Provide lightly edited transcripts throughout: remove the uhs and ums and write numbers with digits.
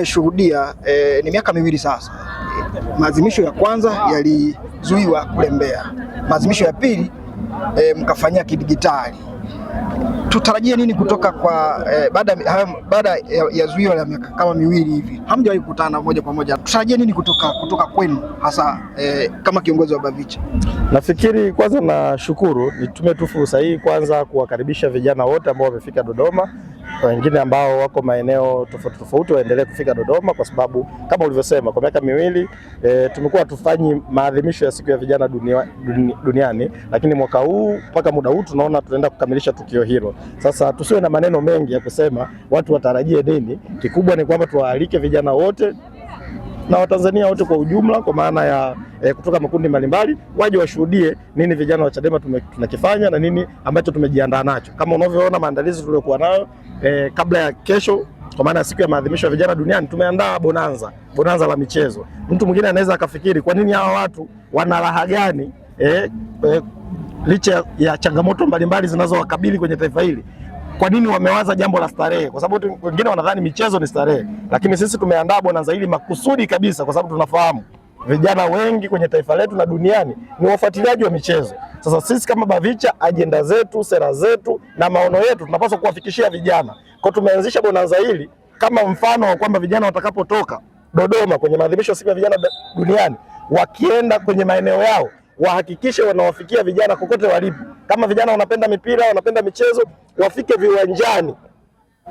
Shuhudia ni miaka miwili sasa, maadhimisho ya kwanza yalizuiwa kule Mbeya, maadhimisho ya pili mkafanyia kidigitali. Tutarajie nini kutoka kwa baada ya zuio la miaka kama miwili hivi? Hamjawahi kukutana moja kwa moja, tutarajie nini kutoka kwenu hasa kama kiongozi wa BAVICHA? Nafikiri kwanza nashukuru, nitumie tu fursa hii kwanza kuwakaribisha vijana wote ambao wamefika Dodoma, wengine ambao wako maeneo tofauti tofauti waendelee kufika Dodoma, kwa sababu kama ulivyosema kwa miaka miwili tumekuwa tufanyi maadhimisho ya siku ya vijana duniani, lakini mwaka huu mpaka muda huu tunaona tunaenda kukamilisha tukio hilo. Sasa tusiwe na maneno mengi ya kusema watu watarajie nini. Kikubwa ni kwamba tuwaalike vijana wote na Watanzania wote kwa ujumla, kwa maana ya kutoka makundi mbalimbali, waje washuhudie nini vijana wa Chadema tunakifanya na nini ambacho tumejiandaa nacho. Kama unavyoona maandalizi tuliokuwa nayo kabla ya kesho, kwa maana ya siku ya maadhimisho ya vijana duniani, tumeandaa bonanza la michezo. Mtu mwingine anaweza akafikiri kwa nini hawa watu wana raha gani licha ya changamoto mbalimbali zinazowakabili kwenye taifa hili, kwa nini wamewaza jambo la starehe? Kwa sababu wengine wanadhani michezo ni starehe, lakini sisi tumeandaa bonanza hili makusudi kabisa, kwa sababu tunafahamu vijana wengi kwenye taifa letu na duniani ni wafuatiliaji wa michezo. Sasa sisi kama BAVICHA, ajenda zetu, sera zetu na maono yetu tunapaswa kuwafikishia vijana. Kwa tumeanzisha bonanza hili kama mfano wa kwamba vijana watakapotoka Dodoma kwenye maadhimisho ya siku ya vijana duniani, wakienda kwenye maeneo yao wahakikishe wanawafikia vijana kokote walipo. Kama vijana wanapenda mipira, wanapenda michezo, wafike viwanjani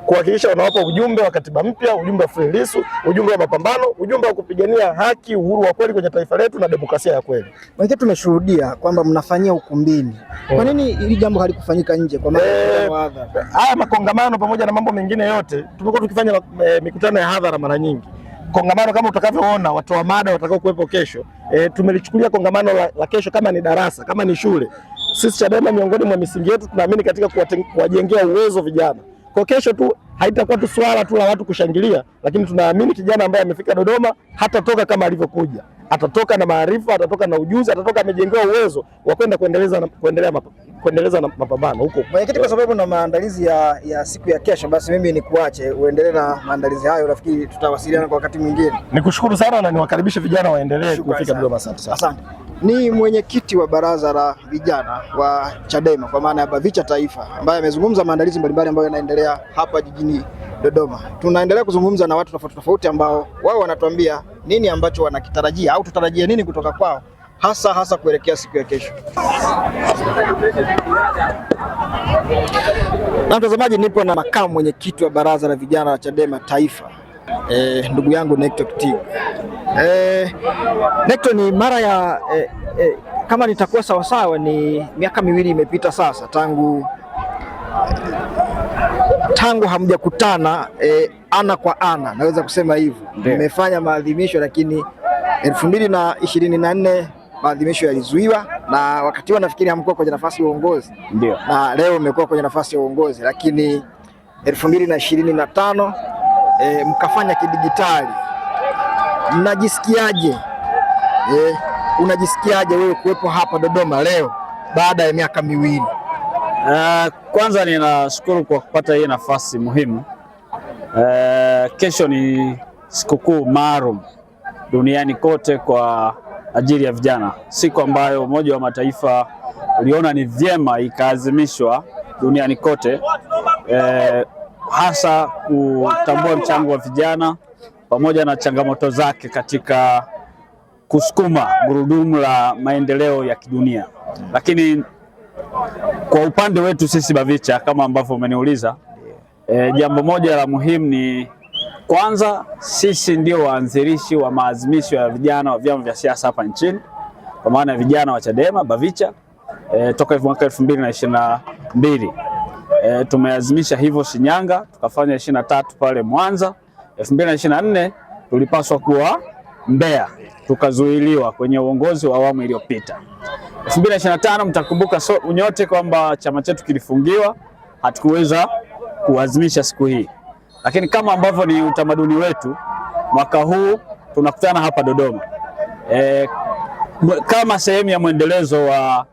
kuhakikisha wanawapa ujumbe wa katiba mpya, ujumbe wa Free Lissu, ujumbe wa mapambano, ujumbe wa kupigania haki, uhuru wa kweli kwenye taifa letu na demokrasia ya kweli. Wengine tumeshuhudia kwamba mnafanyia ukumbini. Kwa nini hili jambo halikufanyika nje? Kwa maana haya makongamano pamoja na mambo mengine yote tumekuwa tukifanya mikutano ya hadhara mara nyingi. Kongamano kama utakavyoona watoa mada watakao kuwepo kesho, tumelichukulia kongamano la kesho kama ni darasa, kama ni shule. Sisi Chadema miongoni mwa misingi yetu tunaamini katika kuwajengea uwezo vijana. Kwa kesho tu haitakuwa tu swala tu la watu kushangilia, lakini tunaamini kijana ambaye amefika Dodoma hatatoka kama alivyokuja. Atatoka na maarifa, atatoka na ujuzi, atatoka amejengewa uwezo wa kwenda kuendeleza na mapambano huko. Mwenyekiti, kwa sababu na maandalizi ya siku ya kesho, basi mimi nikuache uendelee na maandalizi hayo. Nafikiri tutawasiliana kwa wakati mwingine. Nikushukuru sana na niwakaribishe vijana waendelee kufika Dodoma. Asante. Ni mwenyekiti wa baraza la vijana wa Chadema kwa maana ya BAVICHA Taifa, ambaye amezungumza maandalizi mbalimbali ambayo yanaendelea hapa jijini Dodoma. Tunaendelea kuzungumza na watu tofauti tofauti ambao wao wanatuambia nini ambacho wanakitarajia au tutarajie nini kutoka kwao hasa kuelekea siku ya kesho. Na mtazamaji, nipo na makamu mwenyekiti wa baraza la vijana wa Chadema Taifa, ndugu yangu Nector Kitiga. Nector, ni mara ya kama nitakuwa sawasawa, ni miaka miwili imepita sasa tangu hamjakutana ana kwa ana, naweza kusema hivyo. Mmefanya maadhimisho, lakini 2024 maadhimisho yalizuiwa, na wakati huo nafikiri hamkuwa kwenye nafasi ya uongozi. Ndio. Na leo mmekuwa kwenye nafasi ya uongozi, lakini 2025 mkafanya kidigitali. Mnajisikiaje? Unajisikiaje wewe kuwepo hapa Dodoma leo baada ya miaka miwili? Kwanza ninashukuru kwa kupata hii nafasi muhimu. Kesho ni sikukuu maalum duniani kote kwa ajili ya vijana, siku ambayo Umoja wa Mataifa uliona ni vyema ikaadhimishwa duniani kote, hasa kutambua mchango wa vijana pamoja na changamoto zake katika kusukuma gurudumu la maendeleo ya kidunia. Lakini kwa upande wetu sisi BAVICHA, kama ambavyo umeniuliza, jambo moja la muhimu ni kwanza, sisi ndio waanzilishi wa maadhimisho ya vijana wa vyama vya siasa hapa nchini, kwa maana ya vijana wa Chadema BAVICHA toka mwaka 2022. Tumeazimisha hivyo Shinyanga, tukafanya 23 pale Mwanza. 2024 tulipaswa kuwa Mbeya, tukazuiliwa kwenye uongozi wa awamu iliyopita. 2025 mtakumbuka nyote kwamba chama chetu kilifungiwa, hatukuweza kuadhimisha siku hii. Lakini kama ambavyo ni utamaduni wetu, mwaka huu tunakutana hapa Dodoma kama sehemu ya mwendelezo wa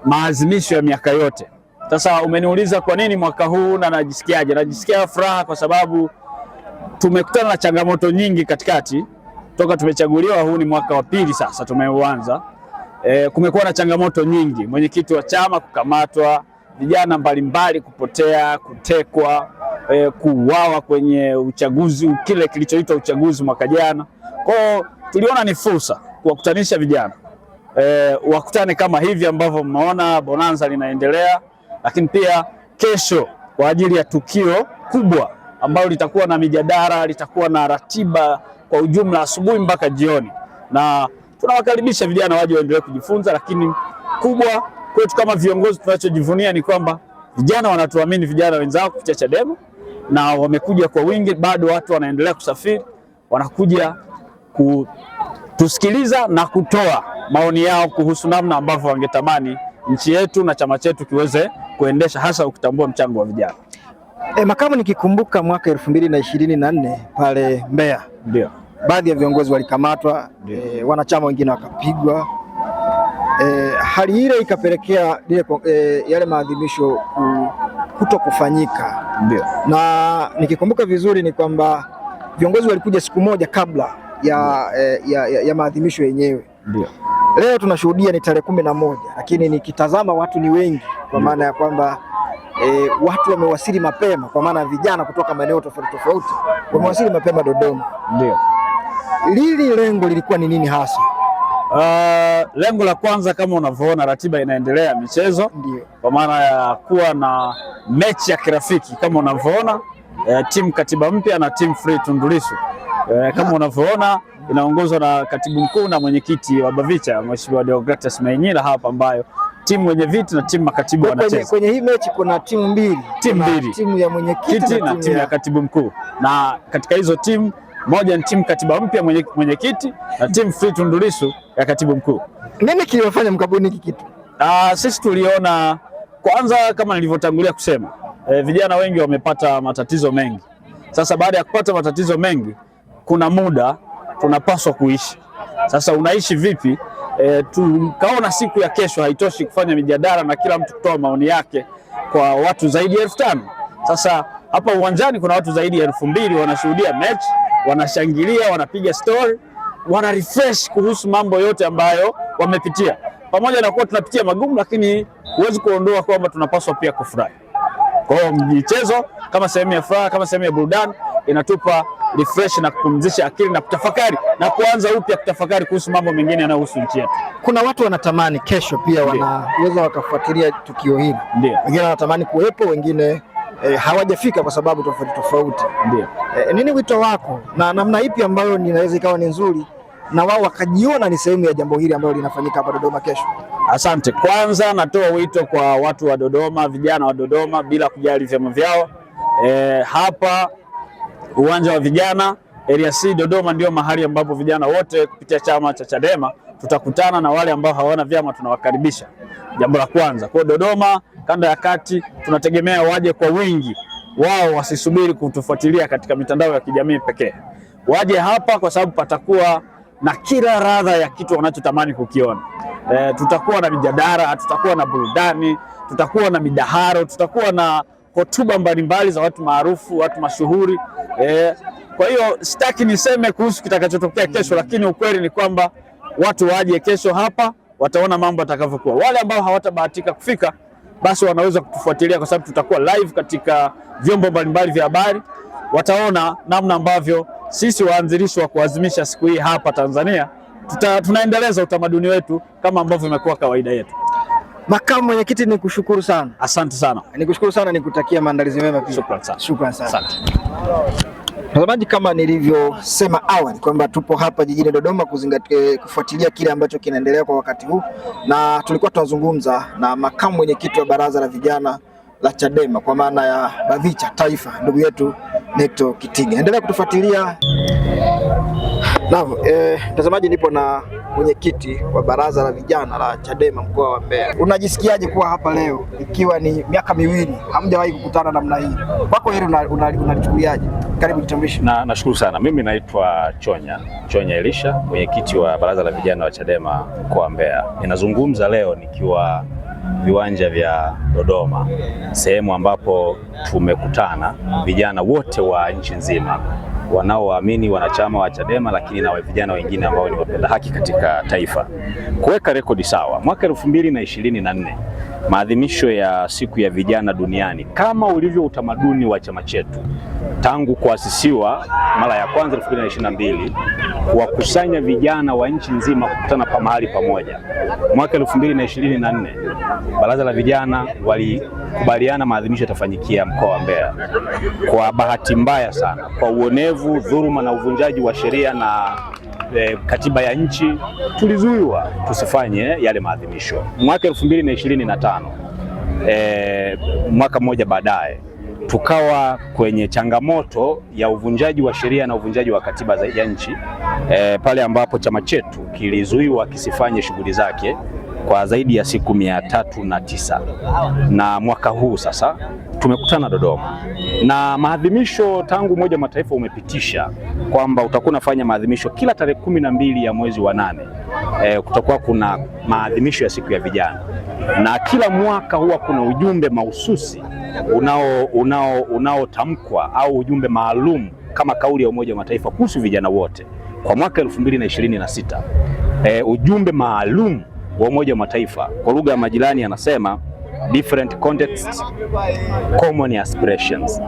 maadhimisho ya miaka yote. Sasa umeniuliza kwa nini mwaka huu na najisikiaje? Najisikia furaha kwa sababu tumekutana na changamoto nyingi katikati toka tumechaguliwa. Huu ni mwaka wa pili sasa tumeuanza. Kumekuwa na changamoto nyingi, mwenyekiti wa chama kukamatwa, vijana mbalimbali kupotea, kutekwa, kuuawa kwenye uchaguzi kile kilichoitwa uchaguzi mwaka jana. Kwa hiyo tuliona ni fursa kuwakutanisha vijana wakutane kama hivi ambavyo mnaona bonanza linaendelea, lakini pia kesho kwa ajili ya tukio kubwa ambalo litakuwa na mijadala, litakuwa na ratiba kwa ujumla asubuhi mpaka jioni, na tunawakaribisha vijana waje waendelee kujifunza. Lakini kubwa kwetu kama viongozi tunachojivunia ni kwamba vijana wanatuamini, vijana wenzao kupitia Chadema, na wamekuja kwa wingi. Bado watu wanaendelea kusafiri, wanakuja kutusikiliza na kutoa maoni yao kuhusu namna ambavyo wangetamani nchi yetu na chama chetu kiweze kuendesha, hasa ukitambua mchango wa vijana. Makamu, nikikumbuka mwaka 2024 pale Mbeya, ndio baadhi ya viongozi walikamatwa, wanachama wengine wakapigwa. Hali ile ikapelekea yale maadhimisho kuto kufanyika. Ndio. Na nikikumbuka vizuri ni kwamba viongozi walikuja siku moja kabla ya maadhimisho yenyewe. Ndio. Leo tunashuhudia ni tarehe 11, lakini nikitazama watu ni wengi, kwa maana ya kwamba watu wamewasili mapema, kwa maana vijana kutoka maeneo tofauti tofauti wamewasili mapema Dodoma. Ndio. Lili lengo lilikuwa ni nini hasa? Lengo la kwanza, kama unavyoona ratiba inaendelea michezo, ndio, kwa maana ya kuwa na mechi ya kirafiki kama unavyoona, timu Katiba Mpya na timu Free Tundu Lissu. Kama unavyoona inaongozwa na katibu mkuu na mwenyekiti wa Bavicha Mheshimiwa Deogratias Mainyila hapa, ambayo timu wenye viti na timu makatibu wanacheza. Kwenye hii mechi kuna timu mbili, timu ya mwenyekiti na timu ya katibu mkuu, na katika hizo timu moja ni timu Katiba Mpya mwenyekiti na timu Free Tundu Lissu ya katibu mkuu. Nini kiliwafanya mkabuni hiki kitu? Sisi tuliona kwanza, kama nilivyotangulia kusema, vijana wengi wamepata matatizo mengi. Sasa baada ya kupata matatizo mengi, kuna muda tunapaswa kuishi. Sasa unaishi vipi? Tukaona siku ya kesho haitoshi kufanya mijadala na kila mtu kutoa maoni yake kwa watu zaidi ya 5,000. Sasa hapa uwanjani kuna watu zaidi ya 2,000 wanashuhudia mechi, wanashangilia, wanapiga story, wana refresh kuhusu mambo yote ambayo wamepitia. Pamoja na kuwa tunapitia magumu, lakini huwezi kuondoa kwamba tunapaswa pia kufurahi. Kwa hiyo michezo kama sehemu ya furaha, kama sehemu ya burudani, inatupa refresh na kupumzisha akili na kutafakari na kuanza upya kutafakari kuhusu mambo mengine yanayohusu nchi yetu. Kuna watu wanatamani kesho pia wanaweza wakafuatilia tukio hili. Ndio. Wengine wanatamani kuwepo, wengine hawajafika kwa sababu tofauti tofauti. Ndio. Nini wito wako na namna ipi ambayo inaweza ikawa ni nzuri na wao wakajiona ni sehemu ya jambo hili ambalo linafanyika hapa Dodoma kesho? Asante. Kwanza natoa wito kwa watu wa Dodoma, vijana wa Dodoma bila kujali vyama vyao. Hapa uwanja wa vijana Area C Dodoma ndio mahali ambapo vijana wote kupitia chama cha Chadema tutakutana, na wale ambao hawana vyama tunawakaribisha. Jambo la kwanza. Kwa Dodoma kanda ya kati tunategemea waje kwa wingi. Wao wasisubiri kutufuatilia katika mitandao ya kijamii pekee. Waje hapa kwa sababu patakuwa na kila radha ya kitu wanachotamani kukiona. Tutakuwa na mijadala, tutakuwa na burudani, tutakuwa na midaharo, tutakuwa na hotuba mbalimbali za watu maarufu, watu mashuhuri. Kwa hiyo sitaki niseme kuhusu kitakachotokea kesho, lakini ukweli ni kwamba watu waje kesho hapa, wataona mambo yatakavyokuwa. Wale ambao hawatabahatika kufika, basi wanaweza kutufuatilia kwa sababu tutakuwa live katika vyombo mbalimbali vya habari. Wataona namna ambavyo sisi waanzilishi wa kuadhimisha siku hii hapa Tanzania tunaendeleza utamaduni wetu kama ambavyo imekuwa kawaida yetu. Makamu mwenyekiti, nikushukuru sana. Asante sana. Nikushukuru sana, nikutakia maandalizi mema pia. Shukrani sana. Shukrani sana. Asante. Mtazamaji, kama nilivyosema awali kwamba tupo hapa jijini Dodoma kufuatilia kile ambacho kinaendelea kwa wakati huu, na tulikuwa tunazungumza na makamu mwenyekiti wa baraza la vijana la Chadema kwa maana ya Bavicha Taifa, ndugu yetu Neto Kitiga. Endelea kutufuatilia. Naam, mtazamaji, nipo na mwenyekiti wa baraza la vijana la Chadema mkoa wa Mbeya. Unajisikiaje kuwa hapa leo ikiwa ni miaka miwili hamjawahi kukutana namna hii? Kwako hili unalichukuliaje? Karibu jitambulishe. Nashukuru sana. Mimi naitwa Chonya Elisha, mwenyekiti wa baraza la vijana wa Chadema mkoa wa Mbeya. Ninazungumza leo nikiwa viwanja vya Dodoma, sehemu ambapo tumekutana vijana wote wa nchi nzima wanaowaamini wanachama wa Chadema, lakini na vijana wengine ambao ni wapenda haki katika taifa, kuweka rekodi sawa. Mwaka 2024 maadhimisho ya siku ya vijana duniani, kama ulivyo utamaduni wa chama chetu tangu kuasisiwa mara ya kwanza 2022, kuwakusanya vijana wa nchi nzima kukutana mahali pamoja. Mwaka 2024 baraza la vijana walikubaliana maadhimisho yatafanyikia mkoa wa Mbeya. Kwa bahati mbaya sana, kwa uonevu, dhuluma na uvunjaji wa sheria na katiba ya nchi, tulizuiwa tusifanye yale maadhimisho. Mwaka 2025 mwaka mmoja baadaye, tukawa kwenye changamoto ya uvunjaji wa sheria na uvunjaji wa katiba ya nchi, pale ambapo chama chetu kilizuiwa kisifanye shughuli zake kwa zaidi ya siku 309. Na mwaka huu sasa tumekutana Dodoma na maadhimisho, tangu Umoja wa Mataifa umepitisha kwamba utakuwa unafanya maadhimisho kila tarehe 12 ya mwezi wa 8. Kutakuwa kuna maadhimisho ya siku ya vijana, na kila mwaka huwa kuna ujumbe mahususi unaotamkwa au ujumbe maalum kama kauli ya Umoja wa Mataifa kuhusu vijana wote. Kwa mwaka 2026 ujumbe maalum wa Umoja wa Mataifa kwa lugha ya majirani anasema different contexts, common aspirations.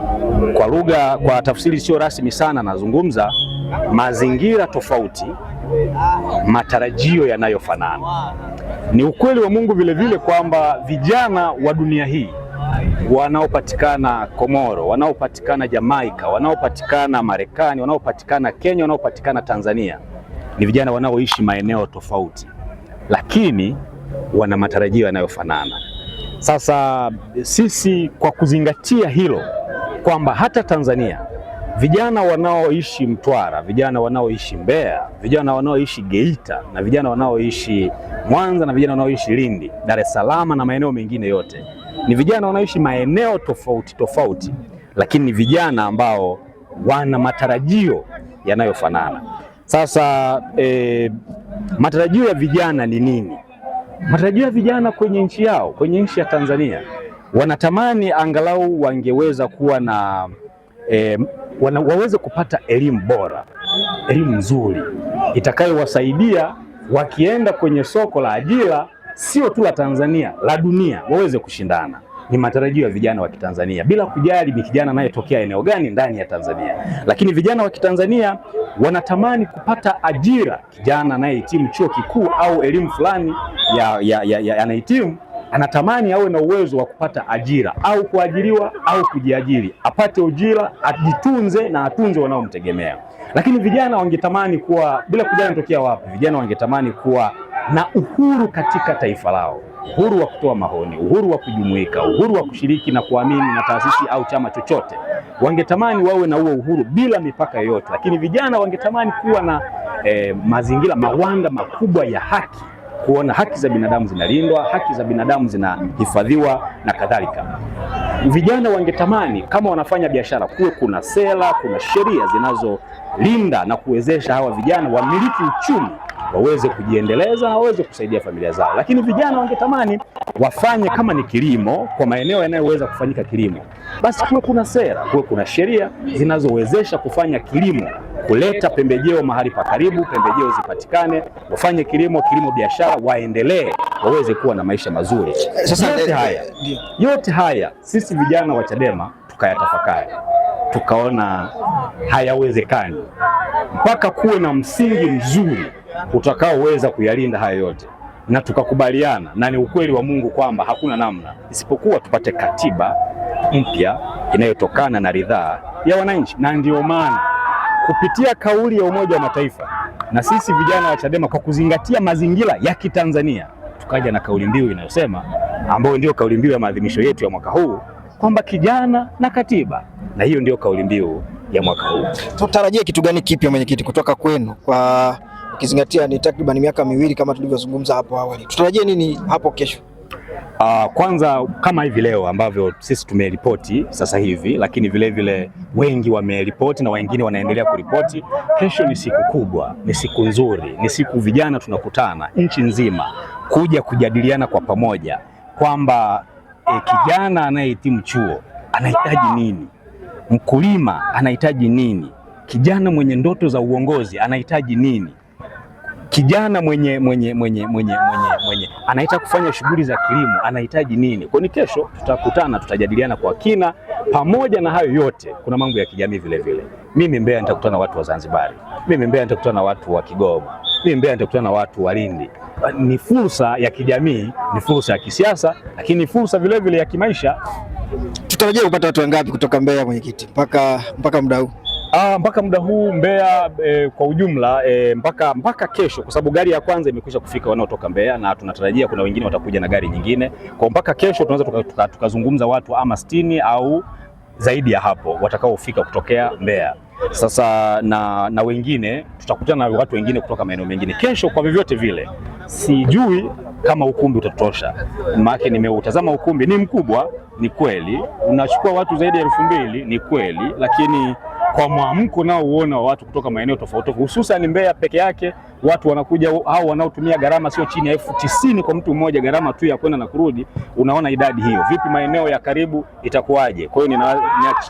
Kwa tafsiri sio rasmi sana, nazungumza mazingira tofauti, matarajio yanayofanana. Ni ukweli wa Mungu vile vile kwamba vijana wa dunia hii wanaopatikana Komoro, wanaopatikana Jamaika, wanaopatikana Marekani, wanaopatikana Kenya, wanaopatikana Tanzania ni vijana wanaoishi maeneo tofauti, lakini wana matarajio yanayofanana. Sasa sisi kwa kuzingatia hilo kwamba hata Tanzania vijana wanaoishi Mtwara, vijana wanaoishi Mbeya, vijana wanaoishi Geita na vijana wanaoishi Mwanza na vijana wanaoishi Lindi, Dar es Salaam na maeneo mengine yote ni vijana wanaoishi maeneo tofauti tofauti, lakini ni vijana ambao wana matarajio yanayofanana. Sasa matarajio ya vijana ni nini? Matarajio ya vijana kwenye nchi yao, kwenye nchi ya Tanzania, wanatamani angalau wangeweza kuwa na waweze kupata elimu bora, elimu nzuri itakayowasaidia wakienda kwenye soko la ajira, sio tu la Tanzania, la dunia, waweze kushindana. Ni matarajio ya vijana wa Kitanzania, bila kujali ni kijana anayetokea eneo gani ndani ya Tanzania. Lakini vijana wa Kitanzania wanatamani kupata ajira. Kijana anayehitimu chuo kikuu au elimu fulani anahitimu, anatamani awe na uwezo wa kupata ajira au kuajiriwa au kujiajiri, apate ujira, ajitunze na atunze wanaomtegemea. Lakini vijana wangetamani kuwa, bila kujali anatokea wapi, vijana wangetamani kuwa na uhuru katika taifa lao, uhuru wa kutoa maoni, uhuru wa kujumuika, uhuru wa kushiriki na kuamini na taasisi au chama chochote. Wangetamani wawe na huo uhuru bila mipaka yoyote. Lakini vijana wangetamani kuwa na mazingira, mawanda makubwa ya haki, kuona haki za binadamu zinalindwa, haki za binadamu zinahifadhiwa na kadhalika. Vijana wangetamani kama wanafanya biashara kuwe kuna sera, kuna sheria zinazolinda na kuwezesha hawa vijana wamiliki uchumi, waweze kujiendeleza na waweze kusaidia familia zao. Lakini vijana wangetamani wafanye kama ni kilimo, kwa maeneo yanayoweza kufanyika kilimo, basi kuwe kuna sera, kuwe kuna sheria zinazowezesha kufanya kilimo, kuleta pembejeo mahali pa karibu, pembejeo zipatikane, wafanye kilimo biashara, waendelee, waweze kuwa na maisha mazuri. Sasa yote haya sisi vijana wa Chadema tukayatafakari, tukaona hayawezekani mpaka kuwe na msingi mzuri utakaoweza kuyalinda haya yote, na tukakubaliana, na ni ukweli wa Mungu kwamba hakuna namna isipokuwa tupate katiba mpya inayotokana na ridhaa ya wananchi. Na ndio maana kupitia kauli ya Umoja wa Mataifa na sisi vijana wa Chadema, kwa kuzingatia mazingira ya Kitanzania, tukaja na kauli mbiu inayosema, ambayo ndio kauli mbiu ya maadhimisho yetu ya mwaka huu, kwamba kijana na katiba, na hiyo ndio kauli mbiu ya mwaka huu. Tutarajie kitu gani kipya, mwenyekiti, kutoka kwenu, kwa ukizingatia ni takriban miaka miwili kama tulivyozungumza hapo awali? Tutarajie nini hapo kesho? Kwanza kama hivi leo ambavyo sisi tumeripoti sasa hivi, lakini vile vile wengi wameripoti na wengine wanaendelea kuripoti. Kesho ni siku kubwa, ni siku nzuri, ni siku vijana tunakutana nchi nzima kuja kujadiliana kwa pamoja kwamba kijana anayehitimu chuo anahitaji nini, mkulima anahitaji nini, kijana mwenye ndoto za uongozi anahitaji nini? Kijana mwenye anahitaji kufanya shughuli za kilimo anahitaji nini? Kwa ni kesho tutakutana, tutajadiliana kwa kina. Pamoja na hayo yote, kuna mambo ya kijamii vile vile. Mimi Mbeya nitakutana na watu wa Zanzibar, mimi Mbeya nitakutana na watu wa Kigoma, mimi Mbeya nitakutana na watu wa Lindi. Ni fursa ya kijamii, ni fursa ya kisiasa, lakini ni fursa vile vile ya kimaisha. Tutarajia kupata watu wangapi kutoka Mbeya, mwenyekiti, mpaka muda huu? Mpaka muda huu Mbeya kwa ujumla mpaka kesho, kwa sababu gari ya kwanza imekwisha kufika wanaotoka Mbeya, na tunatarajia kuna wengine watakuja na gari nyingine. Kwa mpaka kesho tunaweza tukazungumza watu ama 60 au zaidi ya hapo watakaofika kutokea Mbeya. Sasa na wengine tutakutana na watu wengine kutoka maeneo mengine kesho. Kwa vyovyote vile sijui kama ukumbi utatosha, maana nimeutazama ukumbi ni mkubwa, ni kweli unachukua watu zaidi ya 2000, ni kweli, lakini kwa mwamko nao uona wa watu kutoka maeneo tofauti, hususan Mbeya peke yake watu wanakuja au wanaotumia gharama sio chini ya 90,000 kwa mtu mmoja, gharama tu ya kwenda na kurudi. Unaona idadi hiyo, vipi maeneo ya karibu itakuwaje? Kwa hiyo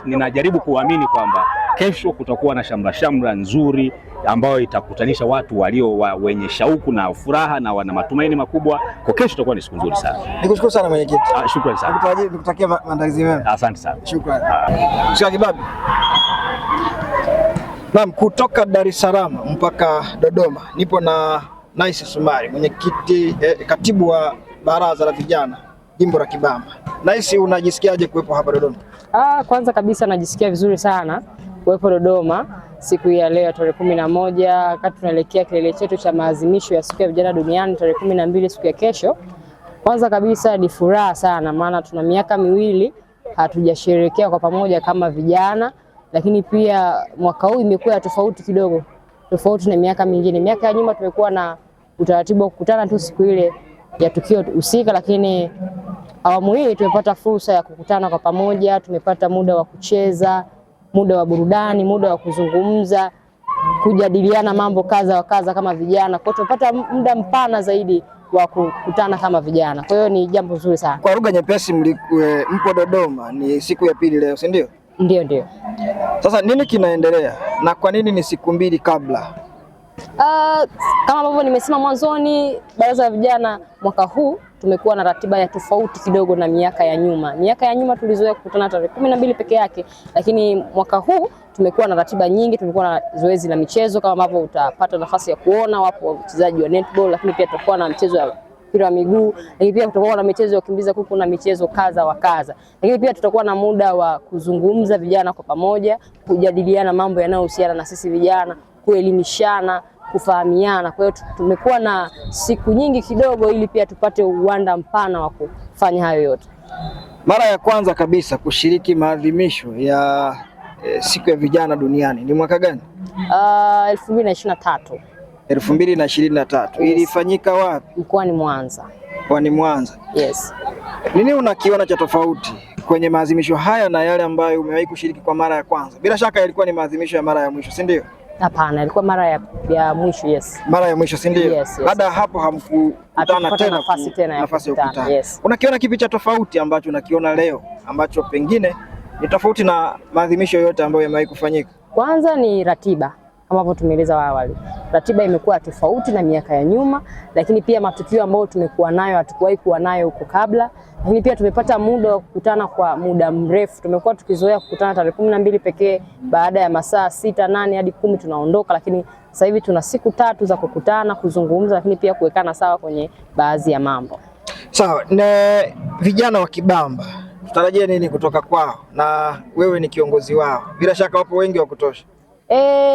ninajaribu kuamini kwamba kesho kutakuwa na shamra nzuri ambayo itakutanisha watu wenye shauku na furaha na wana matumaini makubwa. Kwa kesho itakuwa ni siku nzuri sana. Nikushukuru sana mwenyekiti. Shukrani sana. Nikutakia maandalizi mema. Asante sana. Shukrani. Kibabi. Naam, kutoka Dar es Salaam mpaka Dodoma nipo na Nice Sumari, mwenyekiti katibu wa baraza la vijana jimbo la Kibamba. Nice, unajisikiaje kuwepo hapa Dodoma? Kwanza kabisa najisikia vizuri sana kuwepo Dodoma siku ya leo tarehe 11, wakati tunaelekea kilele chetu cha maadhimisho ya siku ya vijana duniani tarehe 12 siku ya kesho. Kwanza kabisa ni furaha sana, maana tuna miaka miwili hatujasherehekea kwa pamoja kama vijana, lakini pia mwaka huu imekuwa tofauti kidogo, tofauti na miaka mingine. Miaka ya nyuma tumekuwa na utaratibu wa kukutana tu siku ile ya tukio husika, lakini awamu hii tumepata fursa ya kukutana kwa pamoja, tumepata muda wa kucheza, muda wa burudani, muda wa kuzungumza, kujadiliana mambo kadha wa kadha kama vijana. Kwa hiyo tumepata muda mpana zaidi wa kukutana kama vijana. Kwa hiyo ni jambo zuri sana. Kwa lugha nyepesi, mpo Dodoma, ni siku ya pili leo, si ndio? Ndio. Sasa nini kinaendelea na kwa nini ni siku mbili kabla? Kama ambavyo nimesema mwanzoni, baraza la vijana mwaka huu tumekuwa na ratiba ya tofauti kidogo na miaka ya nyuma. Miaka ya nyuma tulizoea kukutana tarehe 12 peke yake, lakini mwaka huu tumekuwa na ratiba nyingi. Tumekuwa na zoezi la michezo kama ambavyo utapata nafasi ya kuona, wapo wachezaji wa netball, lakini pia tutakuwa na mchezo wa mpira wa miguu, lakini pia tutakuwa na michezo ya kukimbiza kuku na michezo kadha wa kadha. Lakini pia tutakuwa na muda wa kuzungumza vijana kwa pamoja, kujadiliana mambo yanayohusiana na sisi vijana, kuelimishana, kufahamiana. Kwa hiyo tumekuwa na siku nyingi kidogo ili pia tupate uwanda mpana wa kufanya hayo yote. Mara ya kwanza kabisa kushiriki maadhimisho ya siku ya vijana duniani ni mwaka gani? 2023. 2023. Yes. Ilifanyika wapi? Mkoani Mwanza. Mkoani Mwanza. Yes. Nini unakiona cha tofauti kwenye maadhimisho haya na yale ambayo umewahi kushiriki kwa mara ya kwanza? Bila shaka yalikuwa ni maadhimisho ya mara ya mwisho, si ndio? Hapana, ilikuwa mara ya mwisho. Yes. Mara ya mwisho, si ndio? Yes. Baada ya hapo hamkukutana tena nafasi ya kukutana. Yes. Unakiona kipi cha tofauti ambacho unakiona leo ambacho pengine ni tofauti na maadhimisho yote ambayo yamewahi kufanyika? Kwanza ni ratiba. Kama hapo tumeeleza awali, ratiba imekuwa tofauti na miaka ya nyuma, lakini pia matukio ambayo tumekuwa nayo hatukuwahi kuwa nayo huko kabla. Lakini pia tumepata muda wa kukutana kwa muda mrefu. Tumekuwa tukizoea kukutana tarehe 12 pekee, baada ya masaa 6, 8 hadi 10 tunaondoka, lakini sasa hivi tuna siku 3 za kukutana, kuzungumza, lakini pia kuwekana sawa kwenye baadhi ya mambo. Sawa, na vijana wa Kibamba tutarajie nini kutoka kwao, na wewe ni kiongozi wao? Bila shaka wapo wengi wa kutosha.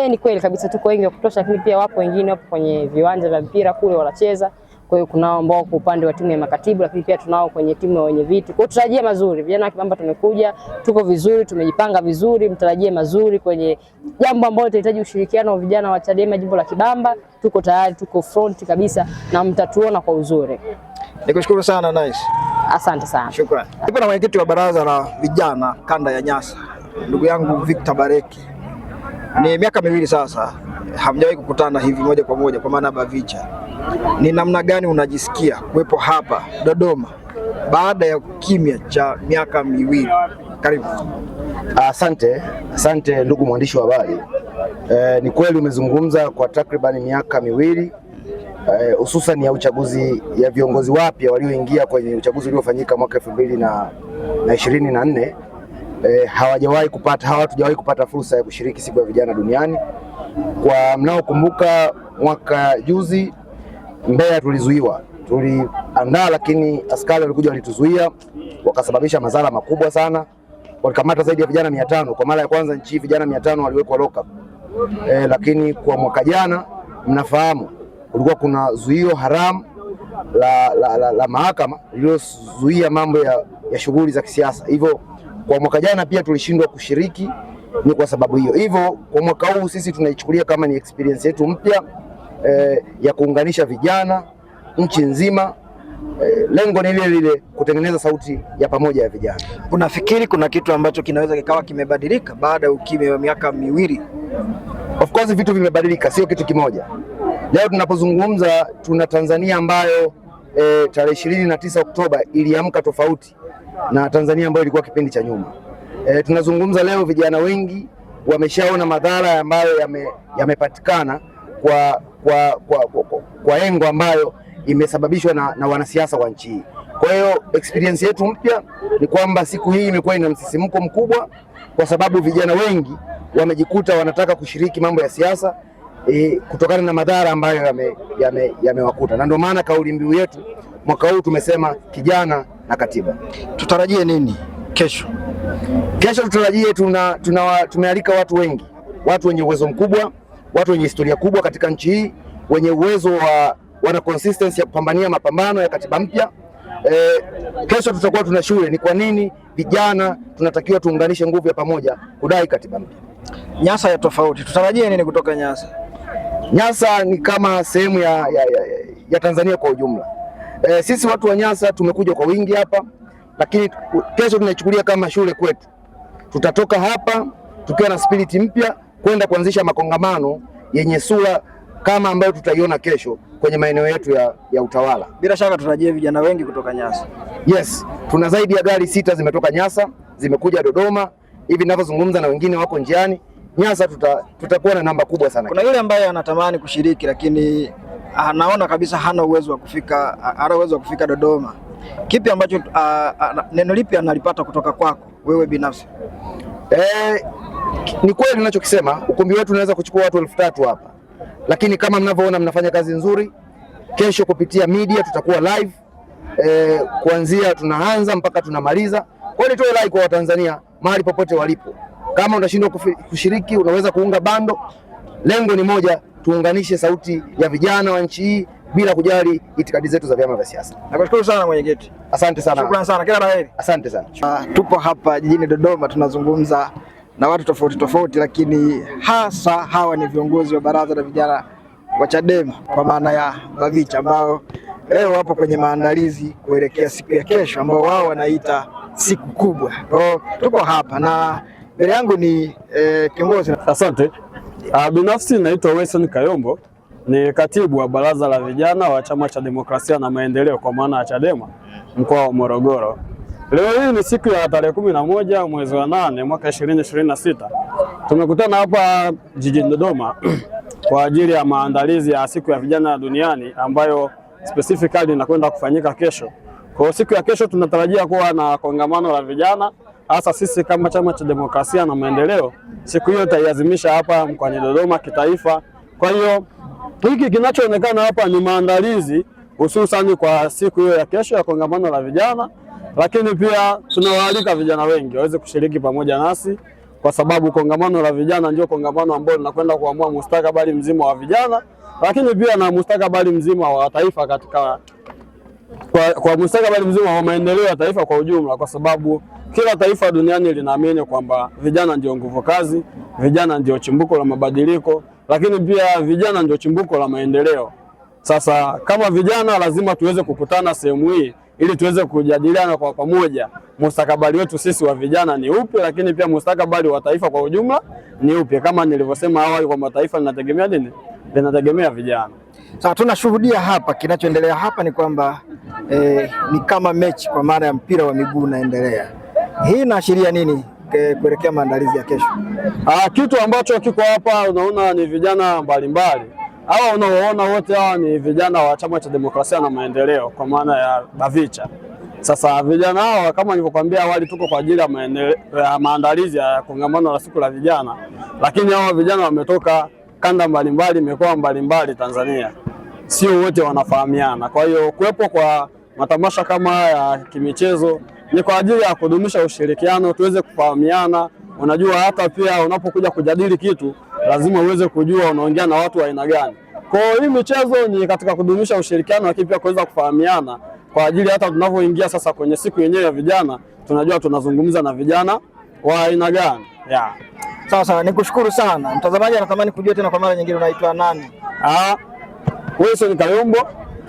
Ni kweli kabisa, tuko wengi wa kutosha, lakini pia wapo wengine wapo kwenye viwanja vya mpira kule wanacheza. Kwa hiyo kunao ambao kwa upande wa timu ya makatibu, lakini pia tunao kwenye timu ya wenye viti. Kwa hiyo tutarajie mazuri. Vijana wa Kibamba tumekuja, tuko vizuri, tumejipanga vizuri, mtarajie mazuri kwenye jambo ambalo litahitaji ushirikiano wa vijana wa Chadema jimbo la Kibamba. Tuko tayari, tuko front kabisa na mtatuona kwa uzuri. Nikushukuru sana Nice. Asante sana. Shukrani. Nipo na mwenyekiti wa baraza la vijana kanda ya Nyasa, ndugu yangu Victor Bareki. Ni miaka miwili sasa hamjawahi kukutana hivi moja kwa moja kwa maana Bavicha. Ni namna gani unajisikia kuwepo hapa Dodoma baada ya kimya cha miaka miwili? Karibu. Asante ndugu mwandishi wa habari. Ni kweli umezungumza kwa takriban miaka miwili hususan ya uchaguzi ya viongozi wapya walioingia kwenye uchaguzi uliofanyika mwaka 2024 hatujawahi kupata fursa ya kushiriki siku ya vijana duniani. Kwa mnaokumbuka mwaka juzi Mbeya tuliandaa, lakini askari walikuja walituzuia, wakasababisha madhara makubwa sana. Walikamata zaidi ya vijana 500. Kwa mara ya kwanza nchi vijana 500 waliwekwa lock up. Lakini kwa mwaka jana mnafahamu kulikuwa kuna zuio haramu la mahakama lililozuia mambo ya shughuli za kisiasa. Hivyo kwa mwaka jana pia tulishindwa kushiriki ni kwa sababu hiyo. Hivyo kwa mwaka huu sisi tunaichukulia kama ni experience yetu mpya ya kuunganisha vijana nchi nzima. Lengo ni lile, kutengeneza sauti ya pamoja ya vijana. Unafikiri kuna kitu ambacho kinaweza kikawa kimebadilika baada ya ukimya wa miaka miwili? Of course vitu vimebadilika, sio kitu kimoja. Leo tunapozungumza tuna Tanzania ambayo tarehe 29 Oktoba iliamka tofauti na Tanzania ambayo ilikuwa kipindi cha nyuma. Tunazungumza leo, vijana wengi wameshaona madhara ambayo yamepatikana kwa engo ambayo imesababishwa na wanasiasa wa nchi hii. Kwa hiyo experience yetu mpya ni kwamba siku hii imekuwa ina msisimko mkubwa, kwa sababu vijana wengi wamejikuta wanataka kushiriki mambo ya siasa kutokana na madhara ambayo yamewakuta, na ndio maana kauli mbiu yetu mwaka huu tumesema kijana na katiba. Tutarajie nini kesho? Kesho tutarajie tumealika watu wengi, watu wenye uwezo mkubwa, watu wenye historia kubwa katika nchi hii, wenye uwezo wana consistency ya kupambania mapambano ya katiba mpya. Kesho tutakuwa tuna shule ni kwa nini vijana tunatakiwa tuunganishe nguvu ya pamoja kudai katiba mpya. Nyasa ya tofauti, tutarajie nini kutoka Nyasa? Nyasa ni kama sehemu ya Tanzania kwa ujumla. Sisi watu wa Nyasa tumekuja kwa wingi hapa, lakini kesho tunaichukulia kama shule kwetu. Tutatoka hapa tukiwa na spirit mpya kwenda kuanzisha makongamano yenye sura kama ambayo tutaiona kesho kwenye maeneo yetu ya utawala. Bila shaka tutarajie vijana wengi kutoka Nyasa. Yes, tuna zaidi ya gari 6 zimetoka Nyasa, zimekuja Dodoma. Hivi ninavyozungumza na wengine wako njiani. Nyasa tutakuwa na namba kubwa sana. Kuna yule ambaye anatamani kushiriki lakini anaona kabisa hana uwezo wa kufika Dodoma. Kipi ambacho neno lipi analipata kutoka kwako wewe binafsi? Ni kweli ninachokisema, ukumbi wetu unaweza kuchukua watu 3000 hapa. Lakini kama mnavyoona mnafanya kazi nzuri. Kesho kupitia media tutakuwa live kuanzia tunaanza mpaka tunamaliza. Kwa hiyo nitoe like kwa Watanzania mahali popote walipo. Kama unashindwa kushiriki unaweza kuunga bando. Lengo ni moja, tuunganishe sauti ya vijana wa nchi hii bila kujali itikadi zetu za vyama vya siasa. Nakushukuru sana mwenyekiti. Asante sana. Shukrani sana, kila laheri. Asante sana. Tupo hapa jijini Dodoma, tunazungumza na watu tofauti, lakini hasa hawa ni viongozi wa baraza la vijana wa Chadema kwa maana ya Bavicha, ambao leo wapo kwenye maandalizi kuelekea siku ya kesho ambao wao wanaita siku kubwa. Tuko hapa na mbele yangu ni kiongozi. Asante. Binafsi naitwa Wilson Kayombo, ni katibu wa baraza la vijana wa Chama cha Demokrasia na Maendeleo kwa maana ya Chadema mkoa wa Morogoro. Leo hii ni siku ya tarehe 11 mwezi wa 8 mwaka 2026. Tumekutana hapa jijini Dodoma kwa ajili ya maandalizi ya siku ya vijana duniani ambayo specifically inakwenda kufanyika kesho. Kwa siku ya kesho tunatarajia kuwa na kongamano la vijana, hasa sisi kama Chama cha Demokrasia na Maendeleo. Siku hiyo tutaiadhimisha hapa mkoani Dodoma kitaifa. Kwa hiyo hiki kinachoonekana hapa ni maandalizi hususan kwa siku hiyo ya kesho ya kongamano la vijana, lakini pia tunawaalika vijana wengi waweze kushiriki pamoja nasi, kwa sababu kongamano la vijana ndio kongamano ambalo linakwenda kuamua mustakabali mzima wa vijana, lakini pia na mustakabali mzima wa taifa katika kwa mustakabali mzima wa maendeleo ya taifa kwa ujumla, kwa sababu kila taifa duniani linaamini kwamba vijana ndio nguvu kazi, vijana ndio chimbuko la mabadiliko, lakini pia vijana ndio chimbuko la maendeleo. Sasa kama vijana lazima tuweze kukutana sehemu hii ili tuweze kujadiliana kwa pamoja mustakabali wetu sisi wa vijana ni upi, lakini pia mustakabali wa taifa kwa ujumla ni upi. Kama nilivyosema awali kwamba taifa linategemea nini? Linategemea vijana. Sasa tunashuhudia hapa, kinachoendelea hapa ni kwamba ni kama mechi kwa maana ya mpira wa miguu unaendelea. Hii inaashiria nini kuelekea maandalizi ya kesho? Kitu ambacho kiko hapa unaona ni vijana mbalimbali. Hawa unaoona wote hawa ni vijana wa Chama cha Demokrasia na Maendeleo kwa maana ya BAVICHA. Sasa vijana hawa kama nilivyokuambia awali, tuko kwa ajili ya maandalizi ya kongamano la siku la vijana, lakini hawa vijana wametoka kanda mbalimbali, mikoa mbalimbali Tanzania, sio wote wanafahamiana. Kwa hiyo kuwepo kwa matamasha kama haya ya kimichezo ni kwa ajili ya kudumisha ushirikiano, tuweze kufahamiana. Unajua hata pia unapokuja kujadili kitu lazima uweze kujua unaongea na watu wa aina gani. Kwa hiyo hii michezo ni katika kudumisha ushirikiano, lakini pia kuweza kufahamiana kwa ajili hata tunavyoingia sasa kwenye siku yenyewe ya vijana tunajua tunazungumza na vijana wa aina gani. Sawa sawa, nikushukuru sana. Mtazamaji anatamani kujua tena kwa mara nyingine unaitwa nani? Wilson Kayombo,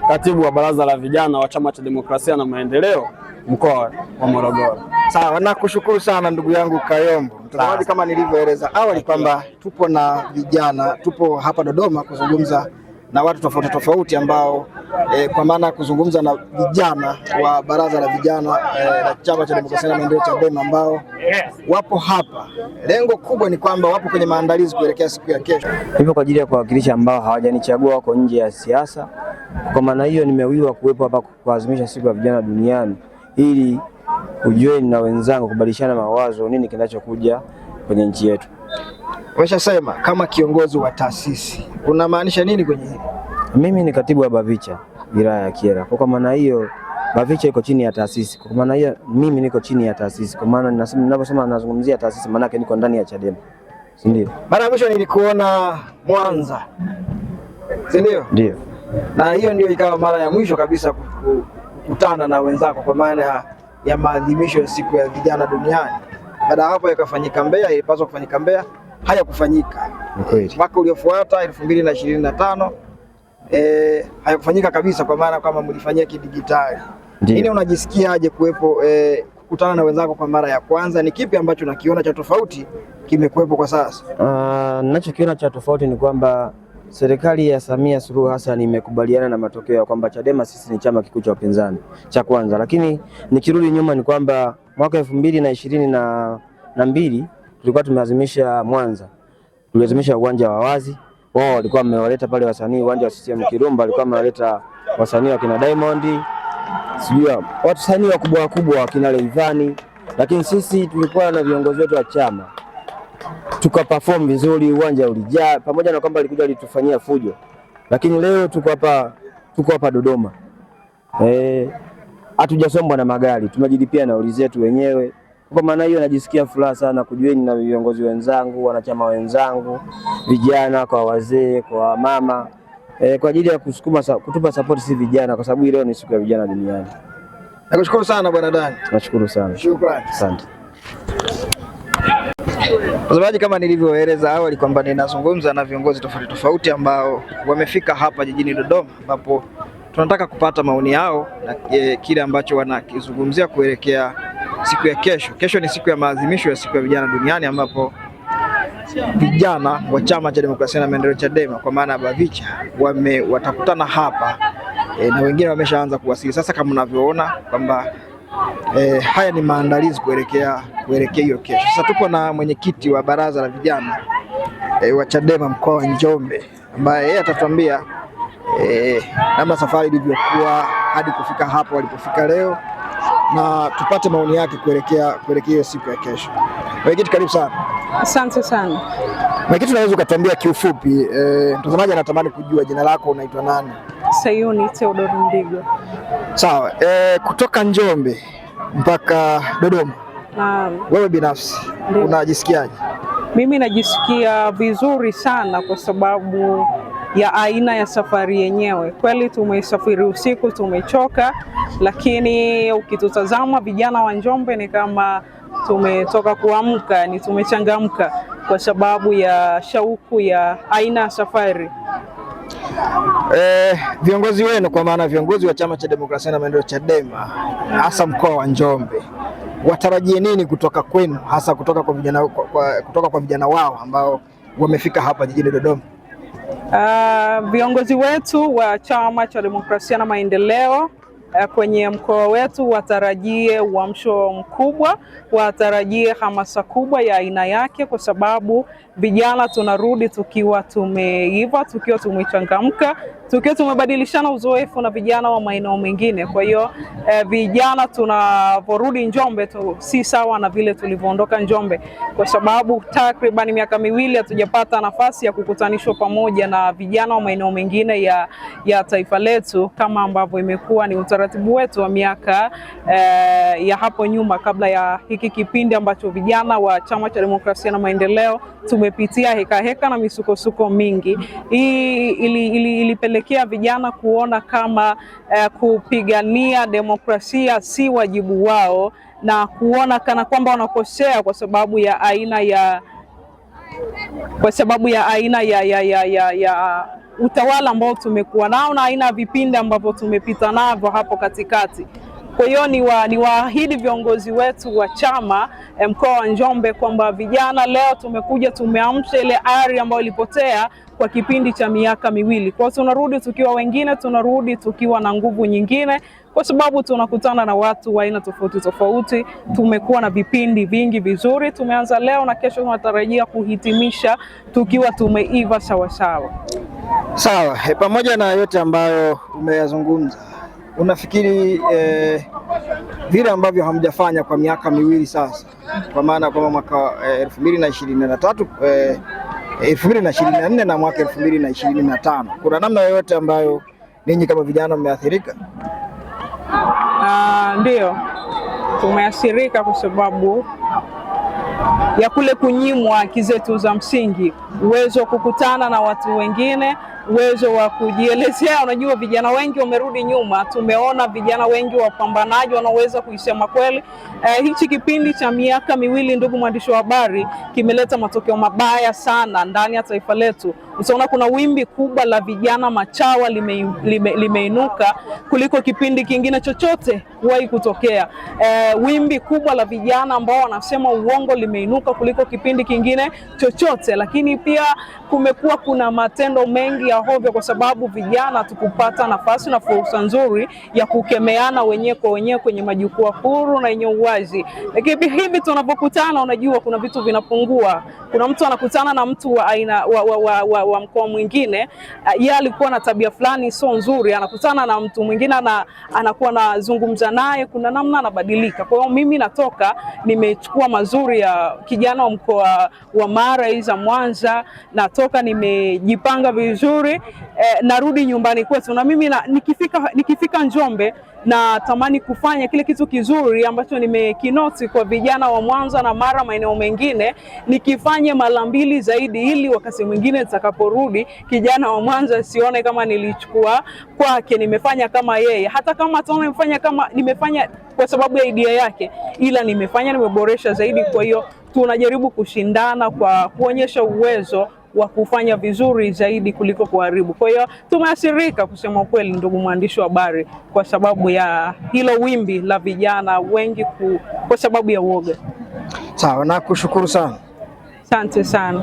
katibu wa Baraza la Vijana wa Chama cha Demokrasia na Maendeleo mkoa wa Morogoro. Sawa, nakushukuru sana ndugu yangu Kayombo. Mtazamaji, kama nilivyoeleza awali kwamba tupo na vijana, tupo hapa Dodoma kuzungumza na watu tofauti tofauti ambao kwa maana kuzungumza na vijana wa Baraza la Vijana la Chama cha Demokrasia na Maendeleo CHADEMA ambao wapo hapa. Lengo kubwa ni kwamba wapo kwenye maandalizi kuelekea siku ya kesho. Hivyo kwa ajili ya kuwakilisha ambao hawajanichagua wako nje ya siasa. Kwa maana hiyo nimewiwa kuwepo hapa kuadhimisha siku ya vijana duniani ili kujoin na wenzangu kubadilishana mawazo nini kinachokuja kwenye nchi yetu. Umeshasema kama kiongozi wa taasisi, unamaanisha nini kwenye hili? Mimi ni katibu wa BAVICHA wilaya ya Kyela. Kwa maana hiyo BAVICHA iko chini ya taasisi. Kwa maana hiyo mimi niko chini ya taasisi. Kwa maana ninaposema nazungumzia taasisi maana yake niko ndani ya CHADEMA. Si ndio? Mara ya mwisho nilikuona Mwanza. Si ndio? Ndio. Na hiyo ndio ikawa mara ya mwisho kabisa kukutana na wenzako kwa maana ya maadhimisho ya siku ya vijana duniani. Baada hapo yakafanyika Mbeya, ilipaswa kufanyika Mbeya, hayakufanyika. Mwaka uliofuata 2025 hayakufanyika kabisa kwa maana kama mlifanyia kidigitali. Nini unajisikiaje kuwepo kukutana na wenzako kwa mara ya kwanza? Ni kipi ambacho unakiona cha tofauti kimekuwepo kwa sasa? Ninachokiona cha tofauti ni kwamba serikali ya Samia Suluhu Hassan imekubaliana na matokeo ya kwamba CHADEMA sisi ni chama kikuu cha upinzani cha kwanza, lakini nikirudi nyuma ni kwamba mwaka 2022 tulikuwa tumeazimisha Mwanza, tuliazimisha uwanja wa wazi. Wao walikuwa wamewaleta pale wasanii, uwanja wa CCM Kirumba walikuwa wamewaleta wasanii wa kina Diamond, sijui wasanii wakubwa wakubwa wa kina Leivani, lakini sisi tulikuwa na viongozi wetu wa chama tukaperform vizuri, uwanja ulijaa, pamoja na kwamba alikuja alitufanyia fujo, lakini leo tuko hapa Dodoma. Hatujasombwa na magari, tumejilipia nauli zetu wenyewe. Kwa maana hiyo najisikia furaha sana kujueni na viongozi wenzangu, wanachama wenzangu, vijana kwa wazee, kwa mama, kwa ajili ya kutupa support si vijana, kwa sababu leo ni siku ya vijana duniani. Nakushukuru sana Bwana Dani. Nashukuru sana. Shukrani. Asante. Mtazamaji, kama nilivyoeleza awali kwamba ninazungumza na viongozi tofauti tofauti ambao wamefika hapa jijini Dodoma, ambapo tunataka kupata maoni yao na kile ambacho wanakizungumzia kuelekea siku ya kesho. Kesho ni siku ya maadhimisho ya siku ya vijana duniani, ambapo vijana wa Chama cha Demokrasia na Maendeleo CHADEMA kwa maana ya BAVICHA watakutana hapa na wengine wameshaanza kuwasili. Sasa kama mnavyoona kwamba haya ni maandalizi kuelekea hiyo kesho. Sasa tupo na mwenyekiti wa Baraza la Vijana wa CHADEMA mkoa wa Njombe, ambaye yeye atatuambia namna safari ilivyokuwa hadi kufika hapo walipofika leo, na tupate maoni yake kuelekea hiyo siku ya kesho. Mwenyekiti, karibu sana. Asante sana. Mwenyekiti, unaweza ukatuambia kiufupi, mtazamaji anatamani kujua jina lako, unaitwa nani? Sayuni Theodore Ndigo. Sawa, kutoka Njombe mpaka Dodoma. Wewe binafsi unajisikiaje? Mimi najisikia vizuri sana kwa sababu ya aina ya safari yenyewe. Kweli tumesafiri usiku, tumechoka, lakini ukitutazama vijana wa Njombe ni kama tumetoka kuamka, ni tumechangamka kwa sababu ya shauku ya aina ya safari. Viongozi wenu kwa maana viongozi wa Chama cha Demokrasia na Maendeleo CHADEMA hasa mkoa wa Njombe watarajie nini kutoka kwenu, hasa kutoka kwa vijana wao ambao wamefika hapa jijini Dodoma? Viongozi wetu wa Chama cha Demokrasia na Maendeleo kwenye mkoa wetu watarajie uamsho mkubwa, watarajie hamasa kubwa ya aina yake, kwa sababu vijana tunarudi tukiwa tumeiva, tukiwa tumechangamka, tukiwa tumebadilishana uzoefu na vijana wa maeneo mengine. Kwa hiyo vijana tunaporudi Njombe si sawa na vile tulivyoondoka Njombe, kwa sababu takriban miaka miwili hatujapata nafasi ya kukutanishwa pamoja na vijana wa maeneo mengine ya taifa letu, kama ambavyo imekuwa ni utaratibu wetu wa miaka ya hapo nyuma, kabla ya hiki kipindi ambacho vijana wa Chama cha Demokrasia na Maendeleo tumepitia heka na misukosuko mingi. Hii ilipelekea vijana kuona kama kupigania demokrasia si wajibu wao, na kuona kana kwamba wanakosea kwa sababu ya aina ya utawala ambao tumekuwa nao na aina ya vipindi ambavyo tumepita navyo hapo katikati. Kwa hiyo ni waahidi viongozi wetu wa chama mkoa wa Njombe kwamba vijana leo tumekuja tumeamsha ile ari ambayo ilipotea kwa kipindi cha miaka miwili. Kwa hiyo tunarudi tukiwa wengine, tunarudi tukiwa na nguvu nyingine, kwa sababu tunakutana na watu wa aina tofauti tofauti. Tumekuwa na vipindi vingi vizuri, tumeanza leo na kesho tunatarajia kuhitimisha tukiwa tumeiva sawa sawa. Sawa, pamoja na yote ambayo umeyazungumza, unafikiri vile ambavyo hamjafanya kwa miaka miwili sasa, kwa maana kwa mwaka 2023 2024 na mwaka 2025, kuna namna yoyote ambayo ninyi kama vijana mmeathirika? Ndio, tumeathirika kwa sababu ya kule kunyimwa haki zetu za msingi, uwezo wa kukutana na watu wengine, uwezo wa kujielezea. Unajua vijana wengi wamerudi nyuma, tumeona vijana wengi wapambanaji wanaweza kuisema kweli. Hichi kipindi cha miaka miwili, ndugu mwandishi wa habari, kimeleta matokeo mabaya sana ndani ya taifa letu. Utaona kuna wimbi kubwa la vijana machawa limeinuka kuliko kipindi kingine chochote kuwahi kutokea. Wimbi kubwa la vijana ambao wanasema uongo limeinuka kuliko kipindi kingine chochote, lakini pia kumekuwa kuna matendo mengi ya hovyo, kwa sababu vijana tukupata nafasi na fursa nzuri ya kukemeana wenyewe kwa wenyewe kwenye majukwaa huru na yenye uwazi. Lakini hivi tunapokutana, unajua kuna vitu vinapungua. Kuna mtu anakutana na mtu wa aina wa mkoa mwingine, yeye alikuwa na tabia fulani sio nzuri, anakutana na mtu mwingine anakuwa anazungumza naye, kuna namna anabadilika. Kwa hiyo mimi natoka nimechukua mazuri ya kijana wa mkoa wa Mara za Mwanza, natoka nimejipanga vizuri, narudi nyumbani kwetu, na mimi nikifika Njombe na tamani kufanya kile kitu kizuri ambacho nimekinoti kwa vijana wa Mwanza na Mara maeneo mengine, nikifanye mara mbili zaidi, ili wakati mwingine nitakaporudi kijana wa Mwanza sione kama nilichukua kwake, nimefanya kama yeye. Hata kama ataona nimefanya kwa sababu ya idea yake, ila nimeboresha zaidi. Kwa hiyo tunajaribu kushindana kwa kuonyesha uwezo wa kufanya vizuri zaidi kuliko kuharibu. Kwa hiyo tumeathirika kusema kweli, ndugu mwandishi wa habari, kwa sababu ya hilo wimbi la vijana wengi kwa sababu ya uoga. Sawa, nakushukuru sana. Asante sana.